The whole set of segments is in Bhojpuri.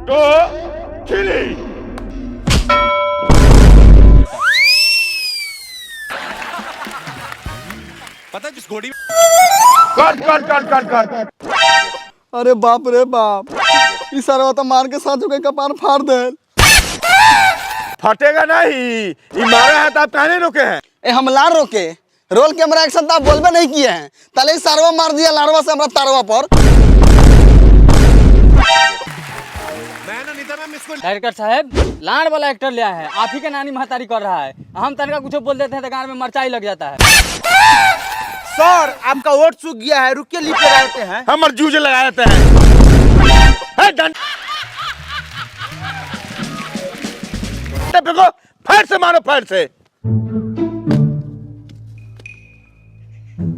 2 3 पता है जिस घोड़ी कट कट कट कट कट। अरे बाप रे बाप, इस सारा तो मार के साथ के कपार फाड़ दे। फटेगा नहीं, ये मारा है तो आप कहने रोके हैं। ए हम लार रोके, रोल कैमरा एक्शन तो आप बोलबे नहीं किए हैं, ताले इस सारवा मार दिया लारवा से हमरा तारवा पर। मैं ना निधर में इसको डायरेक्टर साहब लाड़ वाला एक्टर लिया है, आप ही के नानी महतारी कर रहा है। हम तनका कुछ बोल देते हैं तो गाँव में मरचाई लग जाता है। सर आपका वोट सूख गया है, रुकिए लिप लगाते हैं। हम जूझे लगा देते हैं। देखो फायर से मारो, फायर से।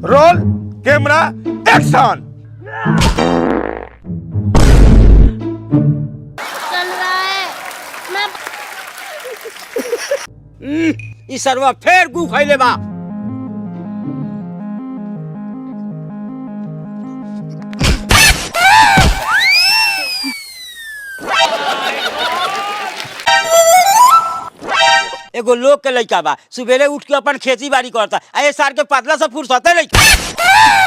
Role camera action. चल रहा है मैं ई सरवा फेर गु खैले बा। एगो लोग के लइका बा, सुबेरे उठ के अपन खेती बाड़ी करता, ए सार के पातला से फुर्सत नहीं।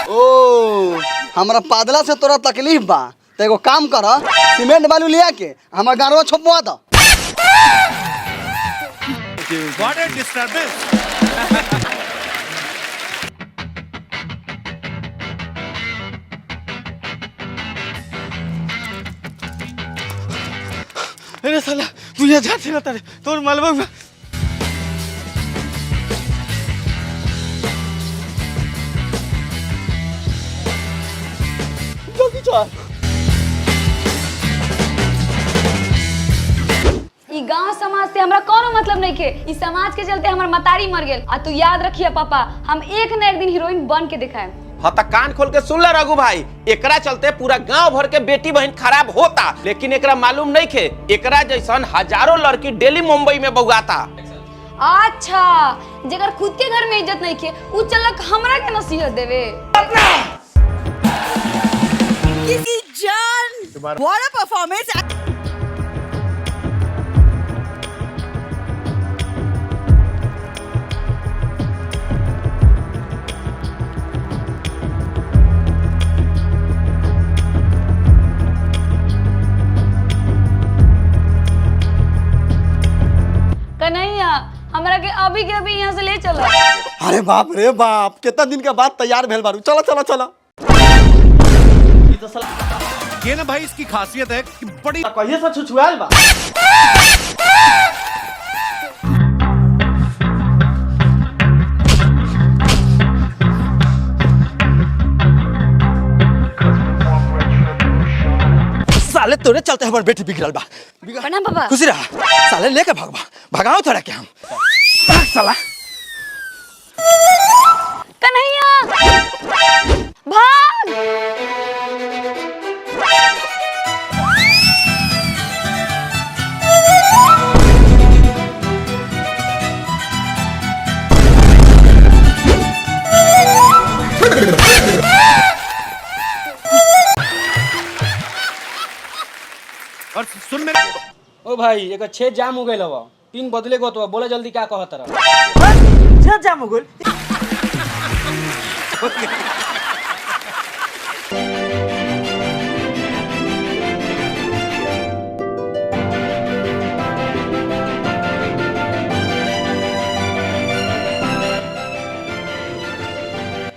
ओ हमरा पादला से तोरा तकलीफ बा, तो एगो काम कर, सीमेंट बालू लिया के हमार गाड़वा छोपवा दो। What A disturbance. अरे साला तू यहाँ जाते ना तारे तोर मालवा में। जल्दी चल। ई गांव समाज से हमरा कोनो मतलब नहीं के। इस समाज के चलते हमर मतारी मर गेल। आ तू याद रखिए पापा, हम एक न एक दिन हीरोइन बन के दिखाएं। हाँ तो कान खोल के सुन ले रघु भाई, एकरा चलते पूरा गांव भर के बेटी बहन खराब होता, लेकिन एकरा मालूम नहीं खे एकरा जैसन हजारों लड़की डेली मुंबई में बउगाता। अच्छा, जेकर खुद के घर में इज्जत नहीं के, उ चलक हमरा के नसीहत देवे। किसी जान व्हाट अ परफॉर्मेंस। कन्हैया हमरा के अभी के अभी यहाँ से ले चलो। अरे बाप रे बाप, कितना दिन के बाद तैयार भेल बारू। चलो चलो चलो। ये ना भाई इसकी खासियत है कि बड़ी कहिए से छुछुआल बा। साले तोरे चलते हमार बेटी बिगड़ल बा। प्रणाम पापा। खुशी रहा, साले लेके भागबा, भगाओ थोड़ा के हम। भाग साला। कन्हैया भाग। और सुन मेरे ओ भाई एक छेद जाम हो गए हवा, पिन बदले गो तो बोले जल्दी क्या कहत रहा। छेद जाम हो गइल।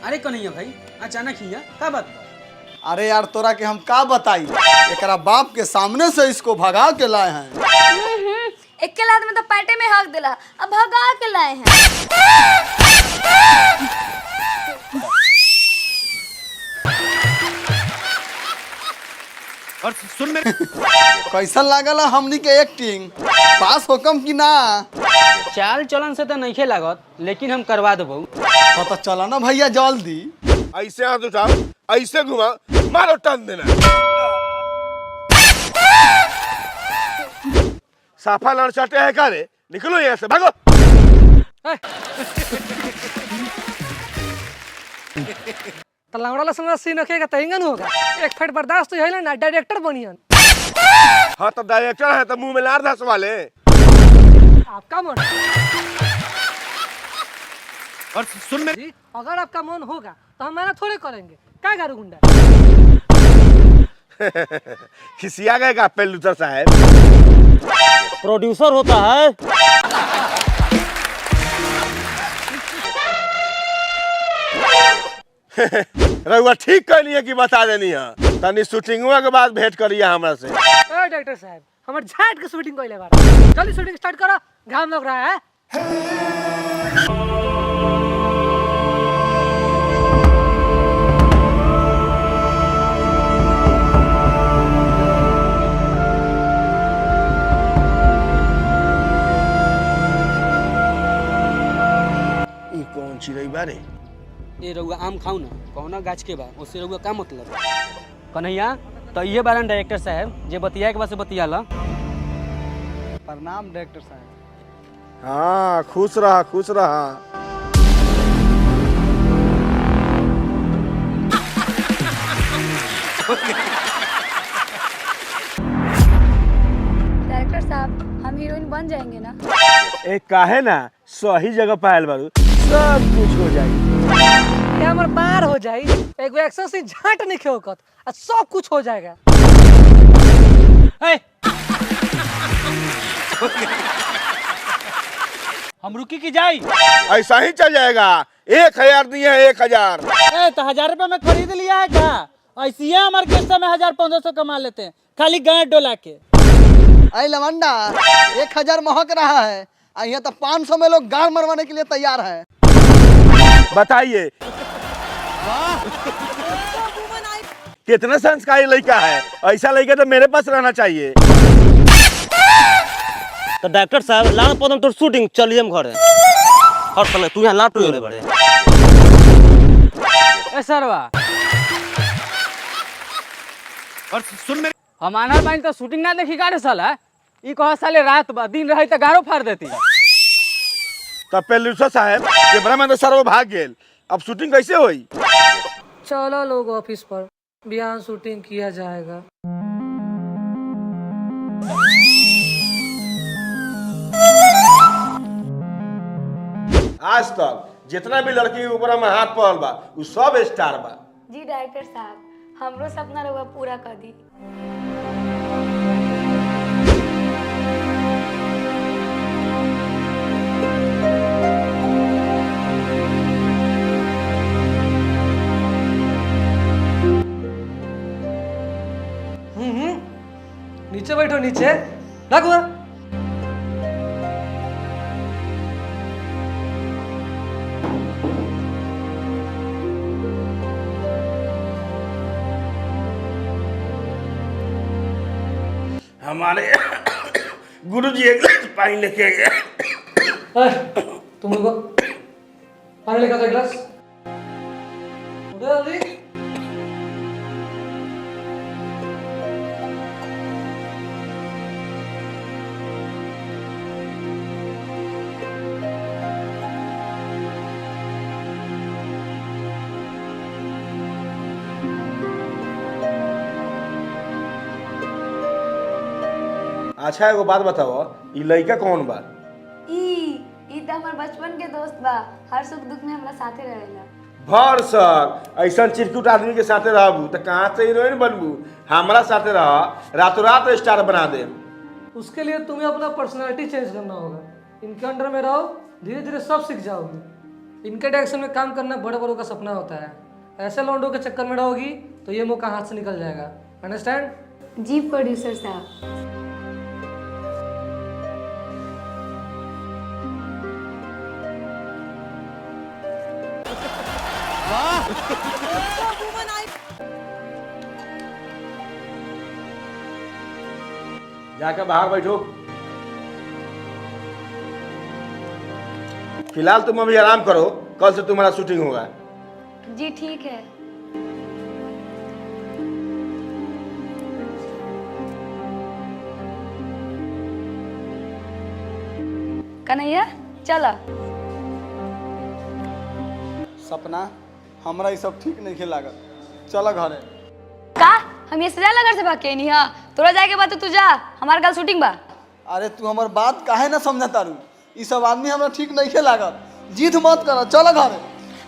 अरे कन्हैया भाई अचानक ही क्या बात बा? अरे यार तोरा के हम का बताई, एकरा बाप के सामने से इसको भगा के लाए हैं। एक के लात में तो पैटे में हक दिला, अब भगा के लाए हैं। और सुन मेरे कैसा लागल हमनी के एक्टिंग, पास होकम कि ना? चाल चलन से तो नहीं लागत, लेकिन हम करवा देबो। तो चला ना भैया जल्दी। ऐसे हाथ उठाओ, ऐसे घुमा, मारो टन देना। साफा लड़चाटे है का रे, निकलो यहाँ से, भागो। तो लंगड़ा लसन सीन रखेगा तो इंगन होगा। एक फेट बर्दाश्त तो है ना, डायरेक्टर बनियन। हाँ तो डायरेक्टर है तो मुंह में लार धस वाले। आपका मन और सुन मेरे जी, अगर आपका मन होगा तो हम मना थोड़े करेंगे। क्या गारू गुंडा? खिसिया गए का पेलूसर साहब। प्रोड्यूसर होता है। रहुआ ठीक कहनी है कि बता देनी है। तनी शूटिंगवा के बाद भेंट करिए हमरा से। ए डॉक्टर साहब, हमर झाट के शूटिंग कइले बार। जल्दी शूटिंग स्टार्ट करो, घाम लग रहा है। ई कौन चिड़ै बारे? ये रउआ आम खाऊ ना, कौना गाछ के बा, उससे रउआ का मतलब? कन्हैया तो ये बारन डायरेक्टर साहब जे बतिया के बा से बतिया ला। प्रणाम डायरेक्टर साहब। हाँ खुश रहा खुश रहा। डायरेक्टर साहब हम हीरोइन बन जाएंगे ना? एक काहे ना सही जगह पायल बारू, सब कुछ हो जाएगी। क्या हमर पार हो जाई, एगो एक्शन से झाट नहीं खेओकत आ सब कुछ हो जाएगा। ए! हम रुकी की जाई? ऐसा ही चल जाएगा। 1000 दिए हैं 1000। ए तो 1000 रुपए में खरीद लिया है क्या? ऐसी है हमारे किस्सा में 1500 कमा लेते हैं खाली गांठ डोला के। अरे लवंडा 1000 महक रहा है, यहाँ तो 500 में लोग गाड़ मरवाने के लिए तैयार है। बताइए कितना संस्कारी लड़का है। ऐसा लड़का तो मेरे पास रहना चाहिए। तो डॉक्टर साहब लान पदम तो शूटिंग चलिए हम घरे। और साले तू यहाँ लाटू होले बड़े। ए सरवा और सुन मेरे हम आना पाइन तो शूटिंग ना देखी गाड़े साला। ई कहा साले रात बा दिन रही तो गाड़ो फाड़ देती। तब पेलूसर साहब कैमरा में तो सर्व भाग गेल, अब शूटिंग कैसे हुई? चलो लोग ऑफिस पर, बिहान शूटिंग किया जाएगा। आज तक जितना भी लड़की के ऊपर हम हाथ पड़ल बा उ सब स्टार बा। जी डायरेक्टर साहब हमरो सपना रहुआ पूरा कर दी। नीचे बैठो, नीचे लगो। हमारे गुरुजी एक गिलास पानी लेके गए। तुम लोग पानी लेकर दो गिलास। जल्दी। अच्छा एगो बात बताओ, ई लड़का कौन बा? ई त हमर बचपन के दोस्त बा, हर सुख दुख में हमरा साथे रहेला। भर सर ऐसा चिरकुट आदमी के साथे रहबू तो कहाँ से हीरोइन बनबू? हमारा साथे रह, रातों रात स्टार बना दे। उसके लिए तुम्हें अपना पर्सनालिटी चेंज करना होगा। इनके अंडर में रहो, धीरे धीरे सब सीख जाओगी। इनके डायरेक्शन में काम करना बड़े बड़ों का सपना होता है। ऐसे लौंडों के चक्कर में रहोगी तो ये मौका हाथ से निकल जाएगा। अंडरस्टैंड? जी प्रोड्यूसर साहब। जाकर बाहर बैठो। फिलहाल तुम अभी आराम करो, कल से तुम्हारा शूटिंग होगा। जी ठीक है। कन्हैया चला। सपना हमरा ये सब ठीक नहीं लागत, चल घरे। का हम ये सजा लगर से भाग के नहीं है? तोरा जाए के बाद तो तू जा, हमारे कल शूटिंग बा। अरे तू हमार बात काहे ना समझ तारू? ई सब आदमी हमरा ठीक नहीं लागत। जिद मत कर, चल घर।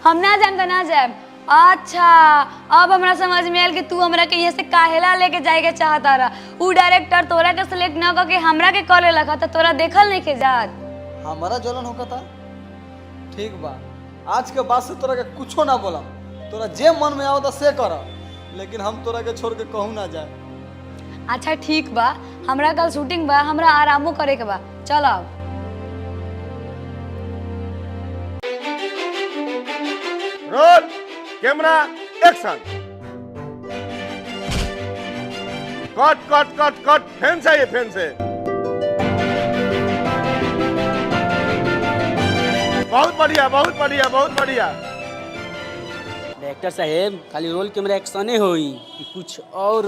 हम ना जाएम तो ना जाएम। अच्छा, अब हमरा समझ में आयल कि तू हमरा के यहाँ से काहेला लेके जाए के चाहता रहा। उ डायरेक्टर तोरा के सिलेक्ट न करके हमरा के करे लगा तो तोरा देखल नहीं के जात। हमारा जलन होता ठीक बा, आज के बाद से तोरा के कुछो ना बोला। तोरा जे मन में आवता से कर, लेकिन हम तोरा के छोड़ के कहूँ ना जाए। अच्छा ठीक बा, हमरा कल शूटिंग बा, हमरा आरामो करे के बा। चल अब। Roll camera action. Cut cut cut cut, fan से फैन से। बहुत बढ़िया बहुत बढ़िया बहुत बढ़िया। डायरेक्टर साहेब खाली रोल कैमरा एक्शने होई कि कुछ और?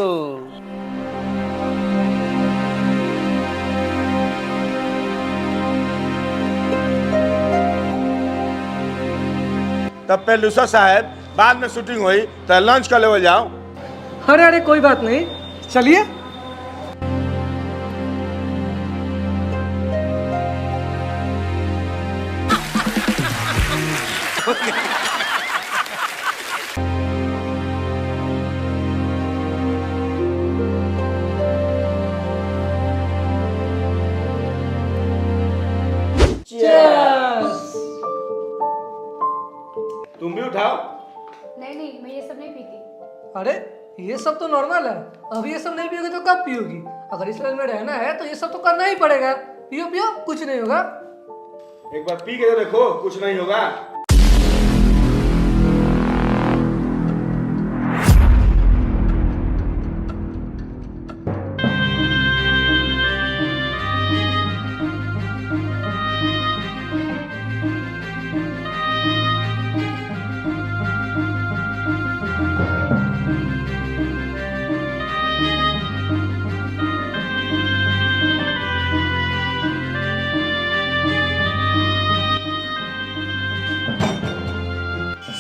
तब पेलूसा साहब बाद में शूटिंग हुई तो लंच का लेवल जाओ। अरे अरे कोई बात नहीं, चलिए। तुम भी उठाओ। नहीं, मैं ये सब नहीं पीती। अरे ये सब तो नॉर्मल है, अभी ये सब नहीं पियोगे तो कब पियोगी? अगर इस लाइन में रहना है तो ये सब तो करना ही पड़ेगा। पियो पियो, कुछ नहीं होगा। एक बार पी के तो देखो, कुछ नहीं होगा।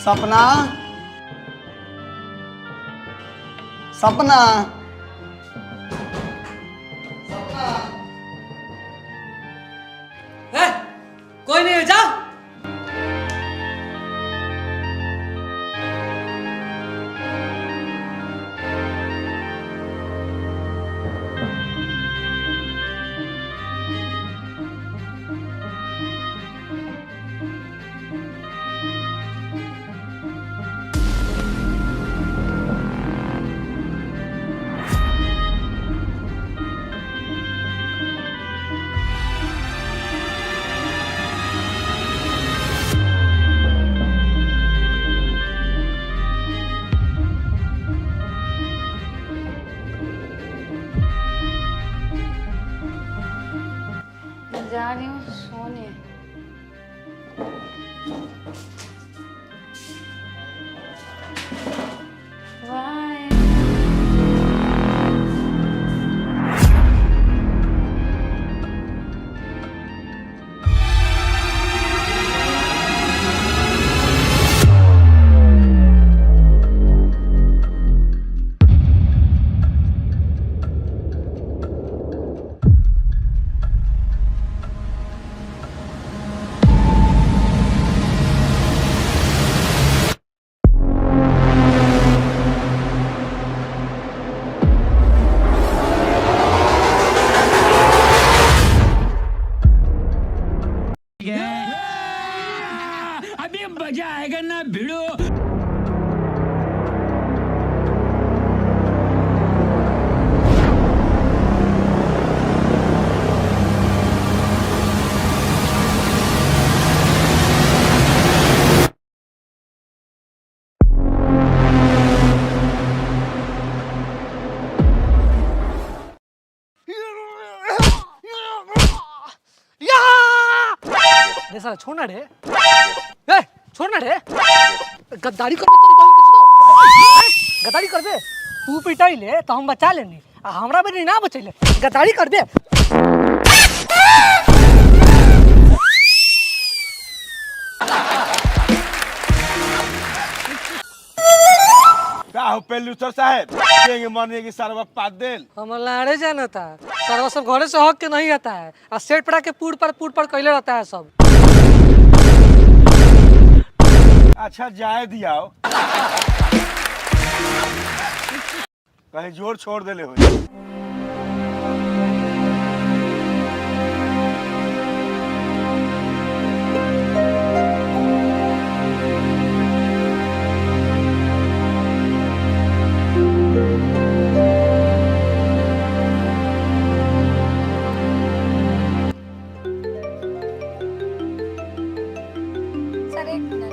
सपना, सपना, कोई नहीं है, जाओ। जा रही हूँ सोने। बाय। अभी मजा आएगा ना भिड़ो। साला छोड़ना रे, छोड़ना रे। गद्दारी कर तेरी बहन के चलो, गद्दारी कर दे। तू पिटाई ले तो हम बचा लेनी, हमरा भी ना बचैले। गद्दारी कर दे। का हो पेलूसर साहब देंगे मरने की सरवा पात देल हम लाड़े जाना था सरवा सब घरे से हक के नहीं आता है और सेट पड़ा के पूट पर कैले रहता है सब। अच्छा जाए दियाओ कहीं जोर छोड़ देले हो। सर एक मिनट।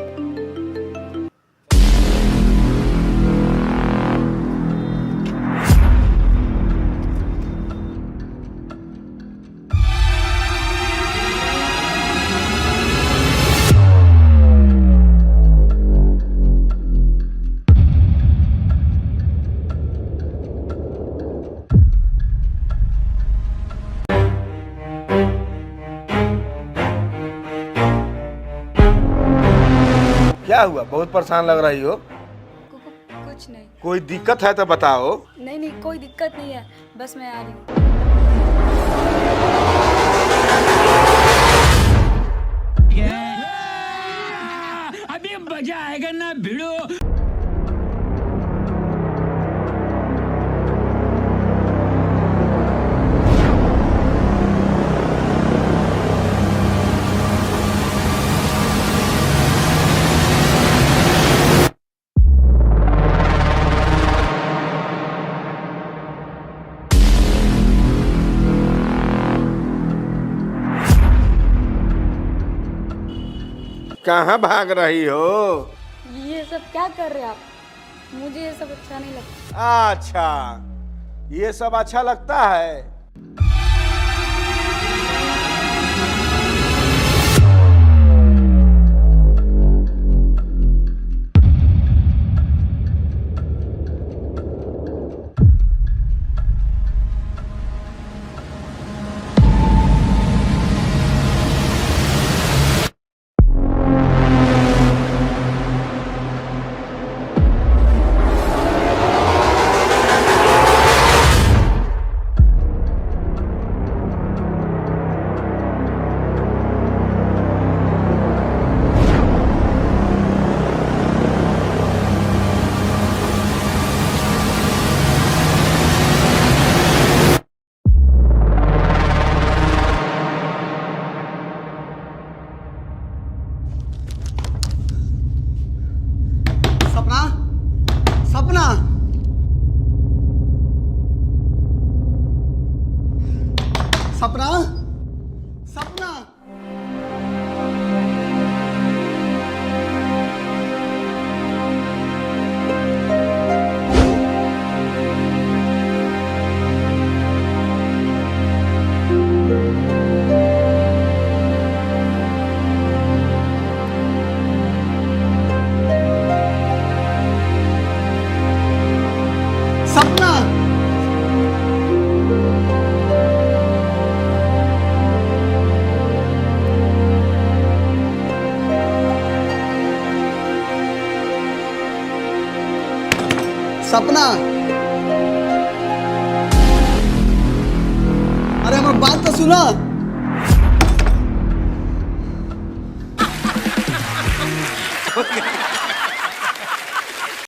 क्या हुआ बहुत परेशान लग रही हो। कुछ नहीं। कोई दिक्कत है तो बताओ। नहीं नहीं कोई दिक्कत नहीं है, बस मैं आ रही हूँ। अभी मजा आएगा ना भिड़ो। कहाँ भाग रही हो। ये सब क्या कर रहे हैं आप? मुझे ये सब अच्छा नहीं लगता। अच्छा ये सब अच्छा लगता है। सपना सपना सपना सपना सपना सपना अरे हमारी बात तो सुना।